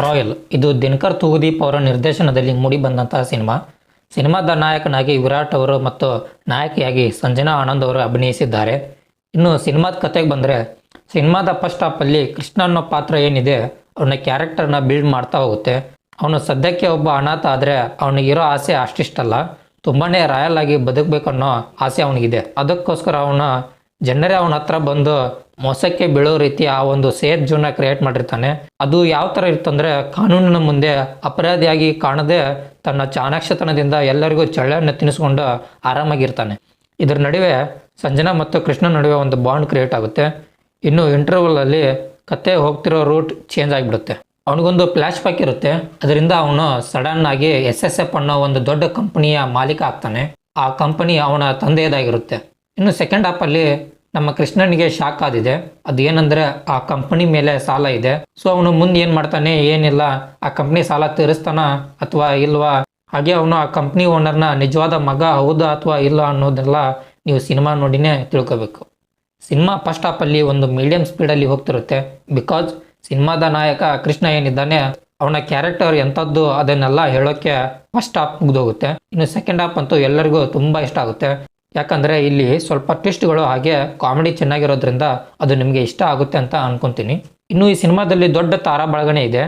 Royal ಇದು ದಿನಕರ್ ತೂಗುದೀಪ್ ಅವರ ನಿರ್ದೇಶನದಲ್ಲಿ ಮೂಡಿಬಂದಂತಹ ಸಿನಿಮಾದ ನಾಯಕನಾಗಿ ವಿರಾಟ್ ಅವರು ಮತ್ತು ನಾಯಕಿಯಾಗಿ ಸಂಜನಾ ಆನಂದ್ ಅವರು ಅಭಿನಯಿಸಿದ್ದಾರೆ. ಇನ್ನು ಸಿನಿಮಾದ ಕತೆಗೆ ಬಂದರೆ ಸಿನಿಮಾದ ಫಸ್ಟ್ ಹಾಫಲ್ಲಿ ಕೃಷ್ಣ ಅನ್ನೋ ಪಾತ್ರ ಏನಿದೆ ಅವನ ಕ್ಯಾರೆಕ್ಟರ್ನ ಬಿಲ್ಡ್ ಮಾಡ್ತಾ ಹೋಗುತ್ತೆ. ಅವನು ಸದ್ಯಕ್ಕೆ ಒಬ್ಬ ಅನಾಥ, ಆದರೆ ಅವನಿಗಿರೋ ಆಸೆ ಅಷ್ಟಿಷ್ಟಲ್ಲ, ತುಂಬಾ ರಾಯಲ್ ಆಗಿ ಬದುಕಬೇಕನ್ನೋ ಆಸೆ ಅವನಿಗಿದೆ. ಅದಕ್ಕೋಸ್ಕರ ಜನರೇ ಅವನ ಹತ್ರ ಬಂದು ಮೋಸಕ್ಕೆ ಬೀಳೋ ರೀತಿ ಆ ಒಂದು ಸೇಫ್ ಜೋನ್ನ ಕ್ರಿಯೇಟ್ ಮಾಡಿರ್ತಾನೆ. ಅದು ಯಾವ ಥರ ಇರ್ತಂದ್ರೆ, ಕಾನೂನಿನ ಮುಂದೆ ಅಪರಾಧಿಯಾಗಿ ಕಾಣದೆ ತನ್ನ ಚಾಣಾಕ್ಷತನದಿಂದ ಎಲ್ಲರಿಗೂ ಚಳ್ಳೆಯನ್ನು ತಿನ್ನಿಸ್ಕೊಂಡು ಆರಾಮಾಗಿರ್ತಾನೆ. ಇದರ ನಡುವೆ ಸಂಜನಾ ಮತ್ತು ಕೃಷ್ಣ ನಡುವೆ ಒಂದು ಬಾಂಡ್ ಕ್ರಿಯೇಟ್ ಆಗುತ್ತೆ. ಇನ್ನು ಇಂಟರ್ವಲಲ್ಲಿ ಕತೆ ಹೋಗ್ತಿರೋ ರೂಟ್ ಚೇಂಜ್ ಆಗಿಬಿಡುತ್ತೆ. ಅವನಿಗೊಂದು ಫ್ಲ್ಯಾಶ್ ಬ್ಯಾಕ್ ಇರುತ್ತೆ. ಅದರಿಂದ ಅವನು ಸಡನ್ ಆಗಿ SSF ಅನ್ನೋ ಒಂದು ದೊಡ್ಡ ಕಂಪನಿಯ ಮಾಲೀಕ ಆಗ್ತಾನೆ. ಆ ಕಂಪನಿ ಅವನ ತಂದೆಯದಾಗಿರುತ್ತೆ. ಇನ್ನು ಸೆಕೆಂಡ್ ಹಾಫಲ್ಲಿ ನಮ್ಮ ಕೃಷ್ಣನಿಗೆ ಶಾಕ್ ಆದಿದೆ. ಅದು ಏನಂದ್ರೆ, ಆ ಕಂಪನಿ ಮೇಲೆ ಸಾಲ ಇದೆ. ಸೊ ಅವನು ಮುಂದೆ ಏನು ಮಾಡ್ತಾನೆ ಏನಿಲ್ಲ, ಆ ಕಂಪ್ನಿ ಸಾಲ ತೀರಿಸ್ತಾನ ಅಥವಾ ಇಲ್ವಾ, ಹಾಗೆ ಅವನು ಆ ಕಂಪ್ನಿ ಓನರ್ನ ನಿಜವಾದ ಮಗ ಹೌದಾ ಅಥವಾ ಇಲ್ಲ ಅನ್ನೋದೆಲ್ಲ ನೀವು ಸಿನಿಮಾ ನೋಡಿನೇ ತಿಳ್ಕೊಬೇಕು. ಸಿನಿಮಾ ಫಸ್ಟ್ ಹಾಫಲ್ಲಿ ಒಂದು ಮೀಡಿಯಂ ಸ್ಪೀಡಲ್ಲಿ ಹೋಗ್ತಿರುತ್ತೆ. ಬಿಕಾಸ್ ಸಿನಿಮಾದ ನಾಯಕ ಕೃಷ್ಣ ಏನಿದ್ದಾನೆ ಅವನ ಕ್ಯಾರೆಕ್ಟರ್ ಎಂಥದ್ದು ಅದನ್ನೆಲ್ಲ ಹೇಳೋಕ್ಕೆ ಫಸ್ಟ್ ಹಾಫ್ ಮುಗ್ದೋಗುತ್ತೆ. ಇನ್ನು ಸೆಕೆಂಡ್ ಹಾಫ್ ಅಂತೂ ಎಲ್ಲರಿಗೂ ತುಂಬ ಇಷ್ಟ ಆಗುತ್ತೆ. ಯಾಕಂದರೆ ಇಲ್ಲಿ ಸ್ವಲ್ಪ ಟ್ವಿಸ್ಟ್ಗಳು ಹಾಗೆ ಕಾಮಿಡಿ ಚೆನ್ನಾಗಿರೋದ್ರಿಂದ ಅದು ನಿಮಗೆ ಇಷ್ಟ ಆಗುತ್ತೆ ಅಂತ ಅನ್ಕೊತೀನಿ. ಇನ್ನು ಈ ಸಿನಿಮಾದಲ್ಲಿ ದೊಡ್ಡ ತಾರಾ ಬಳಗನೆ ಇದೆ.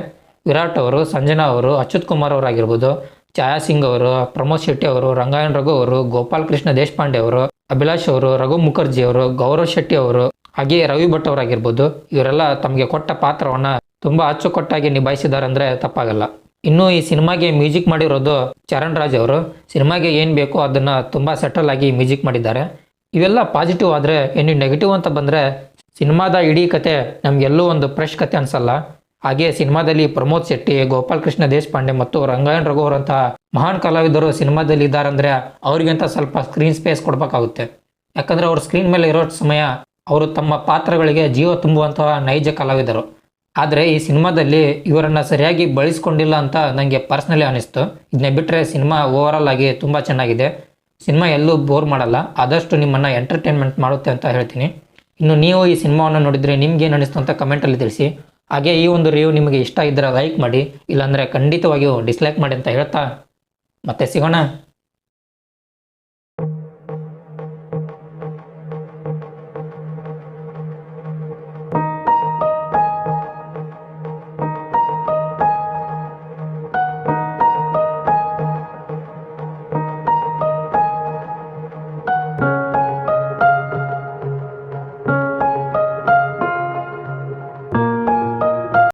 ವಿರಾಟ್ ಅವರು, ಸಂಜನಾ ಅವರು, ಅಚ್ಯುತ್ ಕುಮಾರ್ ಅವರಾಗಿರ್ಬೋದು, ಛಾಯಾ ಸಿಂಗ್ ಅವರು, ಪ್ರಮೋದ್ ಶೆಟ್ಟಿ ಅವರು, ರಂಗಾಯಣ್ ರಘು ಅವರು, ಗೋಪಾಲ್ ಕೃಷ್ಣ ದೇಶಪಾಂಡೆ ಅವರು, ಅಭಿಲಾಷ್ ಅವರು, ರಘು ಮುಖರ್ಜಿ ಅವರು, ಗೌರವ್ ಶೆಟ್ಟಿ ಅವರು, ಹಾಗೆ ರವಿ ಭಟ್ ಅವರಾಗಿರ್ಬೋದು. ಇವರೆಲ್ಲ ತಮಗೆ ಕೊಟ್ಟ ಪಾತ್ರವನ್ನು ತುಂಬ ಅಚ್ಚುಕಟ್ಟಾಗಿ ನಿಭಾಯಿಸಿದ್ದಾರೆ ಅಂದರೆ ತಪ್ಪಾಗಲ್ಲ. ಇನ್ನು ಈ ಸಿನಿಮಾಗೆ ಮ್ಯೂಸಿಕ್ ಮಾಡಿರೋದು ಚರಣ್ ರಾಜ್ ಅವರು. ಸಿನಿಮಾಗೆ ಏನು ಬೇಕೋ ಅದನ್ನು ತುಂಬ ಸೆಟಲ್ ಆಗಿ ಮ್ಯೂಸಿಕ್ ಮಾಡಿದ್ದಾರೆ. ಇವೆಲ್ಲ ಪಾಸಿಟಿವ್. ಆದರೆ ಇನ್ನು ನೆಗೆಟಿವ್ ಅಂತ ಬಂದರೆ, ಸಿನಿಮಾದ ಇಡೀ ಕತೆ ನಮಗೆಲ್ಲೂ ಒಂದು ಫ್ರೆಶ್ ಕತೆ ಅನಿಸಲ್ಲ. ಹಾಗೆ ಸಿನಿಮಾದಲ್ಲಿ ಪ್ರಮೋದ್ ಶೆಟ್ಟಿ, ಗೋಪಾಲ್ ಕೃಷ್ಣ ದೇಶಪಾಂಡೆ ಮತ್ತು ರಂಗಾಯಣ್ ರಘು ಅವರಂತಹ ಮಹಾನ್ ಕಲಾವಿದರು ಸಿನಿಮಾದಲ್ಲಿ ಇದ್ದಾರೆ ಅಂದರೆ ಅವ್ರಿಗಂತ ಸ್ವಲ್ಪ ಸ್ಕ್ರೀನ್ ಸ್ಪೇಸ್ ಕೊಡಬೇಕಾಗುತ್ತೆ. ಯಾಕಂದರೆ ಅವ್ರ ಸ್ಕ್ರೀನ್ ಮೇಲೆ ಇರೋ ಸಮಯ ಅವರು ತಮ್ಮ ಪಾತ್ರಗಳಿಗೆ ಜೀವ ತುಂಬುವಂತಹ ನೈಜ ಕಲಾವಿದರು. ಆದರೆ ಈ ಸಿನಿಮಾದಲ್ಲಿ ಇವರನ್ನು ಸರಿಯಾಗಿ ಬಳಸ್ಕೊಂಡಿಲ್ಲ ಅಂತ ನನಗೆ ಪರ್ಸ್ನಲಿ ಅನಿಸ್ತು. ಇದನ್ನೇ ಬಿಟ್ಟರೆ ಸಿನಿಮಾ ಓವರಾಲ್ ಆಗಿ ತುಂಬ ಚೆನ್ನಾಗಿದೆ. ಸಿನಿಮಾ ಎಲ್ಲೂ ಬೋರ್ ಮಾಡಲ್ಲ, ಆದಷ್ಟು ನಿಮ್ಮನ್ನು ಎಂಟರ್ಟೈನ್ಮೆಂಟ್ ಮಾಡುತ್ತೆ ಅಂತ ಹೇಳ್ತೀನಿ. ಇನ್ನು ನೀವು ಈ ಸಿನಿಮಾವನ್ನು ನೋಡಿದರೆ ನಿಮ್ಗೇನು ಅನಿಸ್ತು ಅಂತ ಕಮೆಂಟಲ್ಲಿ ತಿಳಿಸಿ. ಹಾಗೆ ಈ ಒಂದು ರಿವ್ಯೂ ನಿಮಗೆ ಇಷ್ಟ ಇದ್ದರೆ ಲೈಕ್ ಮಾಡಿ, ಇಲ್ಲಾಂದರೆ ಖಂಡಿತವಾಗಿಯೂ ಡಿಸ್ಲೈಕ್ ಮಾಡಿ ಅಂತ ಹೇಳ್ತಾ ಮತ್ತೆ ಸಿಗೋಣ.